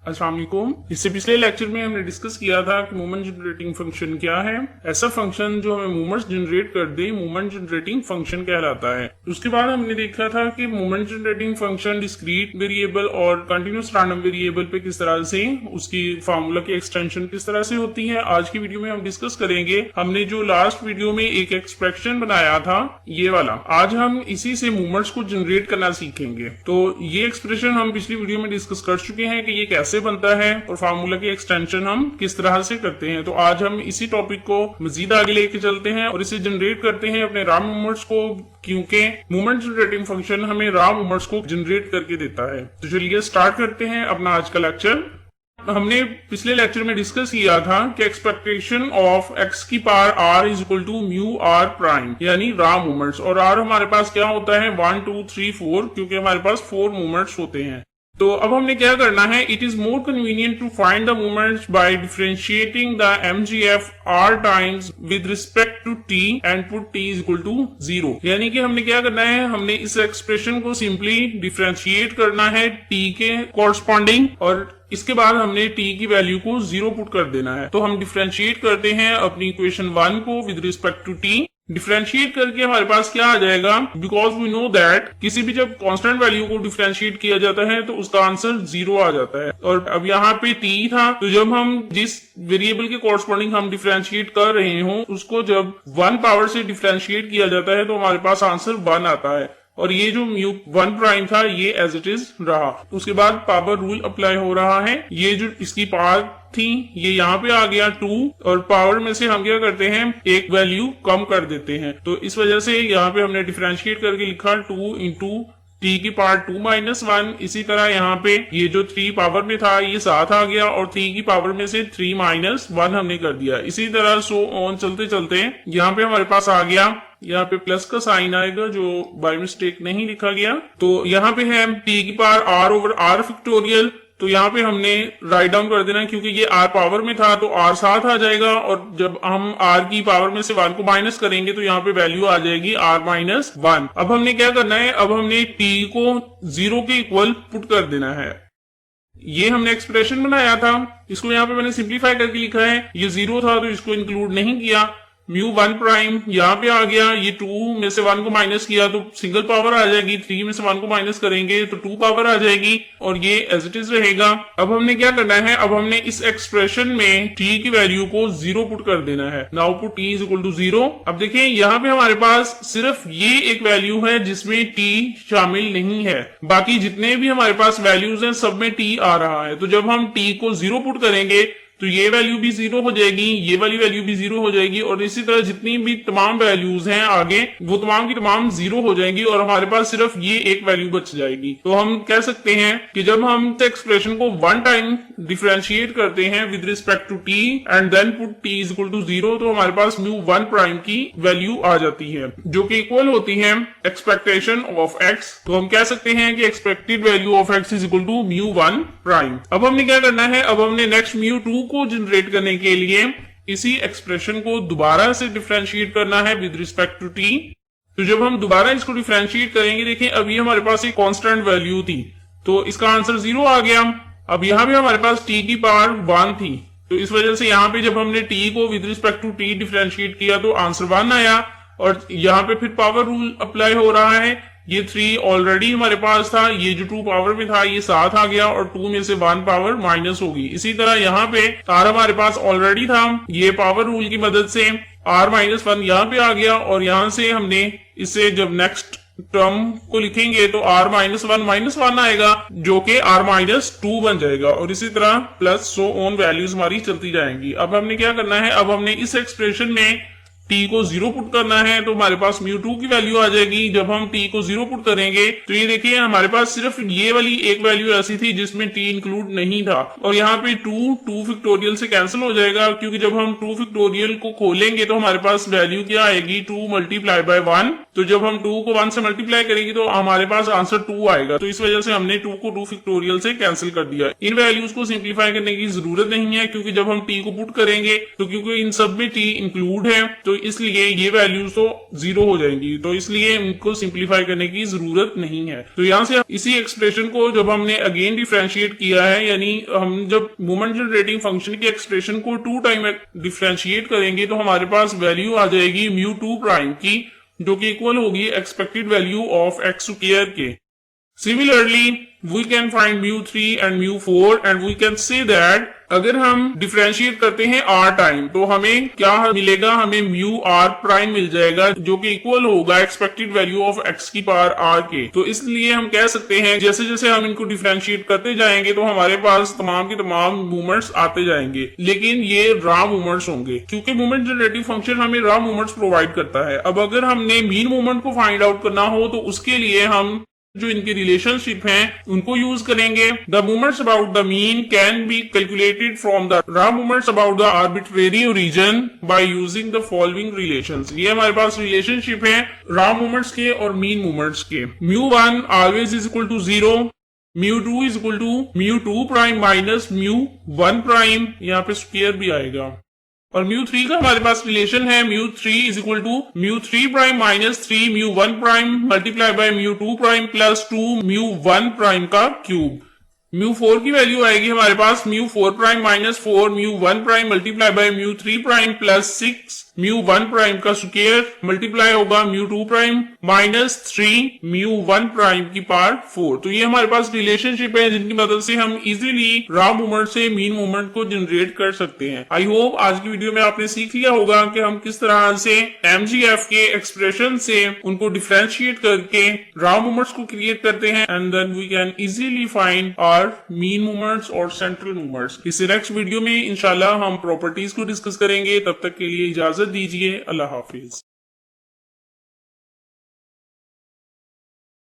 अस्सलाम वालेकुम। इससे पिछले लेक्चर में हमने डिस्कस किया था कि मूवमेंट जनरेटिंग फंक्शन क्या है। ऐसा फंक्शन जो हमें मूवमेंट्स जनरेट कर दे मूवमेंट जनरेटिंग फंक्शन कहलाता है। उसके बाद हमने देखा था कि movement generating function discrete variable और कंटिन्यूस रैंडम वेरिएबल पे किस तरह से उसकी फार्मूला की एक्सटेंशन किस तरह से होती है, आज की वीडियो में हम डिस्कस करेंगे। हमने जो लास्ट वीडियो में एक एक्सप्रेशन बनाया था ये वाला, आज हम इसी से मूवमेंट्स को जनरेट करना सीखेंगे। तो ये एक्सप्रेशन हम पिछली वीडियो में डिस्कस कर चुके हैं कि ये कैसे बनता है और फार्मूला की एक्सटेंशन हम किस तरह से करते हैं। तो आज हम इसी टॉपिक को मजीद आगे लेके चलते हैं और इसे जनरेट करते हैं अपने रॉ मूवमेंट्स को, क्योंकि मूवमेंट जनरेटिंग फंक्शन हमें रॉ मूवमेंट्स को जनरेट करके देता है। तो चलिए स्टार्ट करते हैं अपना आज का लेक्चर। हमने पिछले लेक्चर में डिस्कस किया था कि एक्सपेक्टेशन ऑफ एक्स की power R is equal to mu R prime, यानी रॉ मूवमेंट्स। और आर हमारे पास क्या होता है 1 2 3 4, क्योंकि हमारे पास 4 मूवमेंट्स होते हैं। तो अब हमने क्या करना है, it is more convenient to find the movements by differentiating the MGF R times with respect to T and put T is equal to 0। यानी कि हमने क्या करना है, हमने इस एक्सप्रेशन को सिंपली डिफरेंशिएट करना है टी के कॉरस्पॉन्डिंग और इसके बाद हमने t की वैल्यू को 0 पुट कर देना है। तो हम डिफरेंशिएट करते हैं अपनी इक्वेशन 1 को with respect to t। Differentiate करके हमारे पास क्या आ जाएगा, बिकॉज वी नो दैट किसी भी जब कांस्टेंट वैल्यू को डिफरेंशिएट किया जाता है तो उसका आंसर 0 आ जाता है। और अब यहाँ पे t था, तो जब हम जिस वेरिएबल के कॉरस्पॉन्डिंग हम डिफरेंशिएट कर रहे हो उसको जब 1 पावर से डिफरेंशिएट किया जाता है तो हमारे पास आंसर 1 आता है। और ये जो म्यू 1 प्राइम था ये एज इट इज रहा। उसके बाद पावर रूल अप्लाई हो रहा है। ये जो इसकी पावर थी ये यहाँ पे आ गया 2, और पावर में से हम क्या करते हैं एक वैल्यू कम कर देते हैं। तो इस वजह से यहाँ पे हमने डिफरेंशिएट करके लिखा 2 इंटू t की पावर 2 माइनस 1। इसी तरह यहाँ पे ये जो 3 पावर में था ये 7 आ गया और t की पावर में से 3 माइनस 1 हमने कर दिया। इसी तरह सो ऑन चलते चलते यहाँ पे हमारे पास आ गया, यहाँ पे प्लस का साइन आएगा जो बाय मिस्टेक नहीं लिखा गया। तो यहाँ पे है t की power r over r factorial. तो यहाँ पे हमने राइट डाउन कर देना, क्योंकि ये r पावर में था तो r साथ आ जाएगा और जब हम r की पावर में से 1 को माइनस करेंगे तो यहाँ पे वैल्यू आ जाएगी r माइनस 1। अब हमने क्या करना है, अब हमने t को 0 के इक्वल पुट कर देना है। ये हमने एक्सप्रेशन बनाया था, इसको यहाँ पे मैंने सिंप्लीफाई करके लिखा है। ये 0 था तो इसको इंक्लूड नहीं किया। म्यू 1 प्राइम यहाँ पे आ गया, ये 2 में से 1 को माइनस किया तो सिंगल पावर आ जाएगी, 3 में से 1 को माइनस करेंगे तो 2 पावर आ जाएगी और ये एज इट इज रहेगा। अब हमने क्या करना है, अब हमने इस एक्सप्रेशन में t की वैल्यू को 0 पुट कर देना है। Now put t is equal to 0। अब देखिए यहाँ पे हमारे पास सिर्फ ये एक वैल्यू है जिसमें t शामिल नहीं है, बाकी जितने भी हमारे पास वैल्यूज हैं सब में t आ रहा है। तो जब हम t को 0 पुट करेंगे तो ये वैल्यू भी 0 हो जाएगी, ये वाली वैल्यू भी 0 हो जाएगी और इसी तरह जितनी भी तमाम वैल्यूज हैं आगे वो तमाम की तमाम 0 हो जाएंगी और हमारे पास सिर्फ ये एक वैल्यू बच जाएगी। तो हम कह सकते हैं कि जब हम एक्सप्रेशन को 1 टाइम डिफरेंशिएट करते हैं with respect to t and then put t is equal to 0 तो हमारे पास म्यू 1 प्राइम की वैल्यू आ जाती है जो कि इक्वल होती है एक्सपेक्टेशन ऑफ x। तो हम कह सकते हैं कि expected value of x is equal to mu 1 prime. अब हमने क्या करना है, अब हमने नेक्स्ट म्यू 2 को जनरेट करने के लिए इसी एक्सप्रेशन को दोबारा से डिफरेंशिएट करना है विद रिस्पेक्ट टू t। तो जब हम दोबारा इसको डिफरेंशिएट करेंगे, देखिए अभी हमारे पास एक कांस्टेंट वैल्यू थी तो इसका आंसर 0 आ गया। अब यहाँ पे हमारे पास t की पावर 1 थी तो इस वजह से यहाँ पे जब हमने t को with respect to t differentiate किया तो आंसर 1 आया और यहाँ पे फिर पावर रूल अप्लाई हो रहा है। ये 3 ऑलरेडी हमारे पास था, ये जो 2 पावर में था ये 7 आ गया और 2 में से 1 पावर माइनस होगी। इसी तरह यहाँ पे r हमारे पास ऑलरेडी था, ये पावर रूल की मदद से r माइनस 1 यहाँ पे आ गया और यहाँ से हमने इससे जब नेक्स्ट टर्म को लिखेंगे तो r माइनस 1 आएगा जो कि r माइनस 2 बन जाएगा और इसी तरह प्लस सो ऑन वैल्यूज हमारी चलती जाएंगी। अब हमने क्या करना है, अब हमने इस एक्सप्रेशन में t को 0 पुट करना है तो हमारे पास म्यू 2 की वैल्यू आ जाएगी। जब हम t को 0 पुट करेंगे तो ये देखिए हमारे पास सिर्फ ये वाली एक वैल्यू ऐसी थी जिसमें t इंक्लूड नहीं था और यहाँ पे 2 फैक्टोरियल से कैंसिल हो जाएगा, क्योंकि जब हम 2 फैक्टोरियल को खोलेंगे तो हमारे पास वैल्यू क्या आएगी 2 मल्टीप्लाई बाय 1 तो जब हम 2 को 1 से मल्टीप्लाई करेंगे तो हमारे पास आंसर 2 आएगा। तो इस वजह से हमने 2 को 2 फैक्टोरियल से कैंसिल कर दिया। इन वैल्यूज को सिंप्लीफाई करने की जरूरत नहीं है, क्योंकि जब हम टी को पुट करेंगे तो क्योंकि इन सब में टी इंक्लूड है तो इसलिए ये वैल्यूज तो 0 हो जाएंगी, तो इसलिए इनको सिंप्लीफाई करने की जरूरत नहीं है। तो यहाँ से इसी एक्सप्रेशन को जब हमने अगेन डिफरेंशिएट किया है, यानी हम जब मोमेंट जनरेटिंग फंक्शन की एक्सप्रेशन को 2 टाइम डिफरेंशिएट करेंगे तो हमारे पास वैल्यू आ जाएगी μ2 प्राइम की, जो कि इक्वल होगी expected value of X square के। Similarly we can find μ3 and μ4 and we can say that अगर हम डिफरेंशिएट करते हैं r टाइम तो हमें क्या मिलेगा, हमें μr प्राइम मिल जाएगा, जो कि इक्वल होगा एक्सपेक्टेड वैल्यू ऑफ x की पावर r के। तो इसलिए हम कह सकते हैं जैसे जैसे हम इनको डिफरेंशिएट करते जाएंगे तो हमारे पास तमाम के तमाम मूवमेंट्स आते जाएंगे, लेकिन ये रॉ मूवमेंट्स होंगे, क्योंकि मूवमेंट जनरेटिंग फंक्शन हमें रॉ मूवमेंट्स प्रोवाइड करता है। अब अगर हमने मीन मूवमेंट को फाइंड आउट करना हो तो उसके लिए हम जो इनकी रिलेशनशिप हैं उनको यूज करेंगे। The movements about the mean can be calculated from the raw movements about the arbitrary origin by using the following relations. ये हमारे पास रिलेशनशिप है रॉ मूवमेंट्स के और मीन मूवमेंट्स के। μ1 always is equal to 0, μ2 is equal to μ2 prime minus μ1 prime, यहाँ पे square भी आएगा। और μ3 का हमारे पास रिलेशन है μ3 is equal to μ3 prime minus 3 μ1 prime multiply by μ2 prime plus 2 μ1 prime का क्यूब। μ4 की वैल्यू आएगी हमारे पास μ4 prime minus 4 μ1 prime multiply by μ3 prime plus 6 μ1 prime का स्क्वायर मल्टीप्लाई होगा μ2 प्राइम माइनस 3 μ1 प्राइम की पावर 4। तो ये हमारे पास रिलेशनशिप है जिनकी मदद से हम इजीली रॉ मूवमेंट से मीन मूवमेंट को जनरेट कर सकते हैं। आई होप आज की वीडियो में आपने सीख लिया होगा कि हम किस तरह से MGF के एक्सप्रेशन से उनको डिफरेंशिएट करके रॉ मूवमेंट्स को क्रिएट करते हैं and then we can easily find our mean movements और सेंट्रल मूवमेंट्स। इस नेक्स्ट वीडियो में इंशाल्लाह हम प्रॉपर्टीज को डिस्कस करेंगे। तब तक के लिए इजाजत दीजिए। अल्लाह हाफिज।